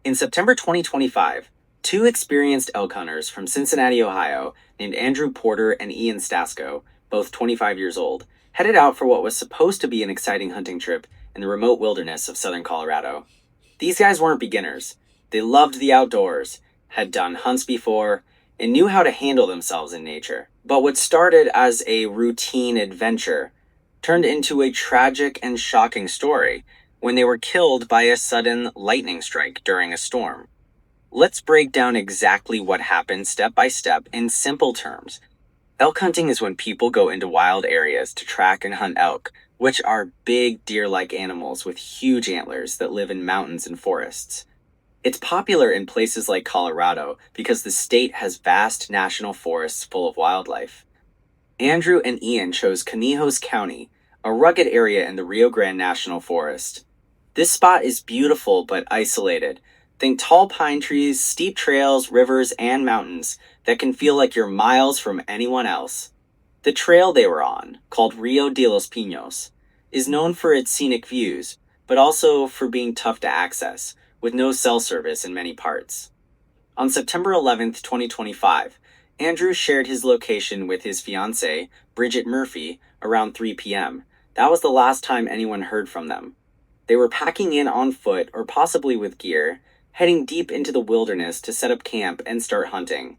In September 2025, two experienced elk hunters from Cincinnati, Ohio, named Andrew Porter and Ian Stasko, both 25 years old, headed out for what was supposed to be an exciting hunting trip in the remote wilderness of southern Colorado. These guys weren't beginners. They loved the outdoors, had done hunts before, and knew how to handle themselves in nature. But what started as a routine adventure turned into a tragic and shocking story when they were killed by a sudden lightning strike during a storm. Let's break down exactly what happened step by step in simple terms. Elk hunting is when people go into wild areas to track and hunt elk, which are big deer-like animals with huge antlers that live in mountains and forests. It's popular in places like Colorado because the state has vast national forests full of wildlife. Andrew and Ian chose Conejos County, a rugged area in the Rio Grande National Forest. This spot is beautiful but isolated. Think tall pine trees, steep trails, rivers, and mountains that can feel like you're miles from anyone else. The trail they were on, called Rio de los Pinos, is known for its scenic views, but also for being tough to access, with no cell service in many parts. On September 11th, 2025, Andrew shared his location with his fiancée, Bridget Murphy, around 3 p.m. That was the last time anyone heard from them. They were packing in on foot or possibly with gear, heading deep into the wilderness to set up camp and start hunting.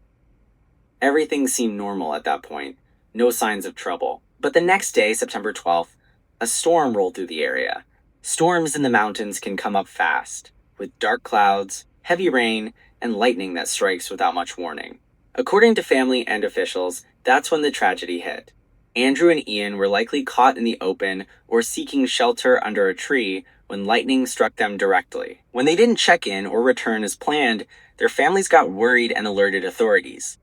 Everything seemed normal at that point, no signs of trouble. But the next day, September 12th, a storm rolled through the area. Storms in the mountains can come up fast, with dark clouds, heavy rain, and lightning that strikes without much warning. According to family and officials, that's when the tragedy hit. Andrew and Ian were likely caught in the open or seeking shelter under a tree when lightning struck them directly. When they didn't check in or return as planned, their families got worried and alerted authorities.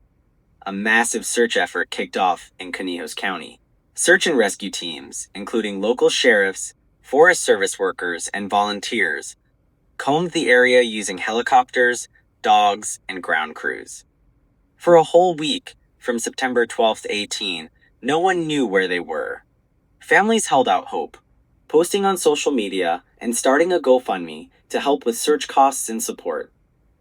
A massive search effort kicked off in Conejos County. Search and rescue teams, including local sheriffs, Forest Service workers, and volunteers, combed the area using helicopters, dogs, and ground crews. For a whole week, from September 12th to 18, no one knew where they were. Families held out hope, posting on social media and starting a GoFundMe to help with search costs and support.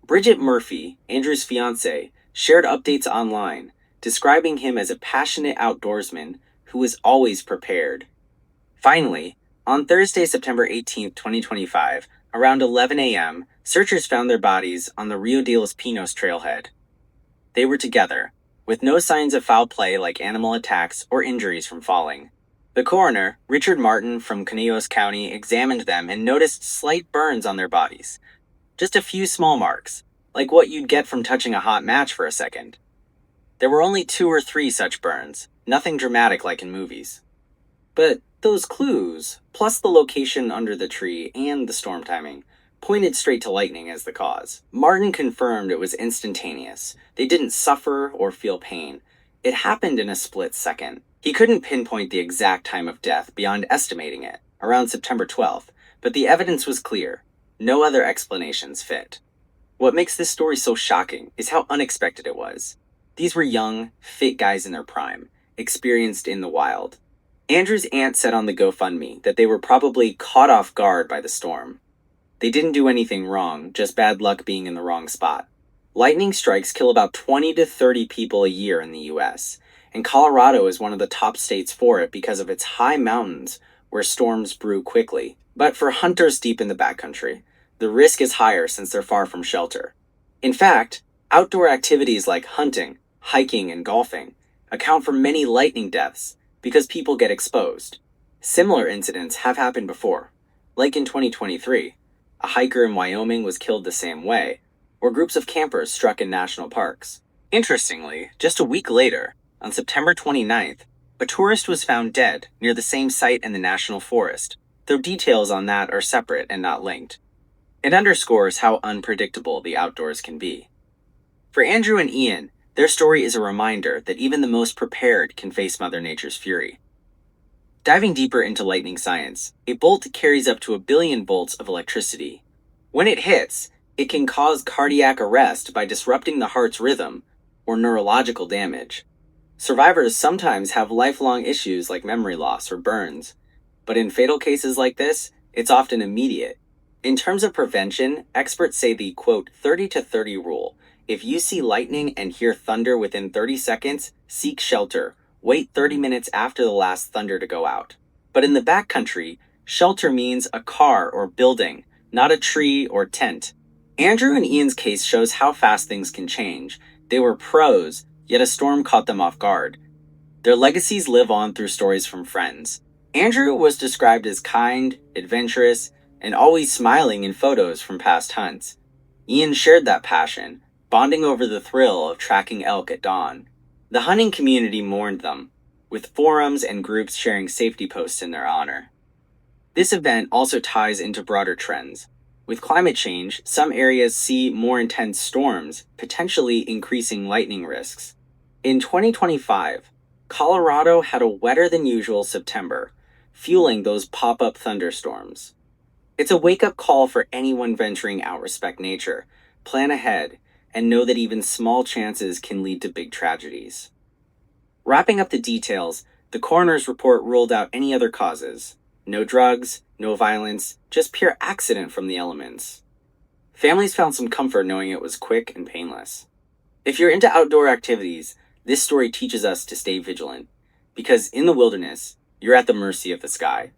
Bridget Murphy, Andrew's fiancée, shared updates online, describing him as a passionate outdoorsman who was always prepared. Finally, on Thursday, September 18th, 2025, around 11 a.m., searchers found their bodies on the Rio de los Pinos trailhead. They were together, with no signs of foul play like animal attacks or injuries from falling. The coroner, Richard Martin from Conejos County, examined them and noticed slight burns on their bodies. Just a few small marks, like what you'd get from touching a hot match for a second. There were only 2 or 3 such burns, nothing dramatic like in movies. But those clues, plus the location under the tree and the storm timing, pointed straight to lightning as the cause. Martin confirmed it was instantaneous. They didn't suffer or feel pain. It happened in a split second. He couldn't pinpoint the exact time of death beyond estimating it, around September 12th, but the evidence was clear. No other explanations fit. What makes this story so shocking is how unexpected it was. These were young, fit guys in their prime, experienced in the wild. Andrew's aunt said on the GoFundMe that they were probably caught off guard by the storm. They didn't do anything wrong, just bad luck being in the wrong spot. Lightning strikes kill about 20 to 30 people a year in the US, and Colorado is one of the top states for it because of its high mountains where storms brew quickly. But for hunters deep in the backcountry, the risk is higher since they're far from shelter. In fact, outdoor activities like hunting, hiking, and golfing account for many lightning deaths because people get exposed. Similar incidents have happened before, like in 2023. A hiker in Wyoming was killed the same way, or groups of campers struck in national parks. Interestingly, just a week later, on September 29th, a tourist was found dead near the same site in the national forest, though details on that are separate and not linked. It underscores how unpredictable the outdoors can be. For Andrew and Ian, their story is a reminder that even the most prepared can face Mother Nature's fury. Diving deeper into lightning science, a bolt carries up to 1 billion volts of electricity. When it hits, it can cause cardiac arrest by disrupting the heart's rhythm or neurological damage. Survivors sometimes have lifelong issues like memory loss or burns, but in fatal cases like this, it's often immediate. In terms of prevention, experts say the quote 30 to 30 rule. If you see lightning and hear thunder within 30 seconds, seek shelter. Wait 30 minutes after the last thunder to go out. But in the backcountry, shelter means a car or building, not a tree or tent. Andrew and Ian's case shows how fast things can change. They were pros, yet a storm caught them off guard. Their legacies live on through stories from friends. Andrew was described as kind, adventurous, and always smiling in photos from past hunts. Ian shared that passion, bonding over the thrill of tracking elk at dawn. The hunting community mourned them, with forums and groups sharing safety posts in their honor. This event also ties into broader trends. With climate change, some areas see more intense storms, potentially increasing lightning risks. In 2025, Colorado had a wetter than usual September, fueling those pop-up thunderstorms. It's a wake-up call for anyone venturing out. Respect nature, plan ahead, and know that even small chances can lead to big tragedies. Wrapping up the details, the coroner's report ruled out any other causes. No drugs, no violence, just pure accident from the elements. Families found some comfort knowing it was quick and painless. If you're into outdoor activities, this story teaches us to stay vigilant, because in the wilderness, you're at the mercy of the sky.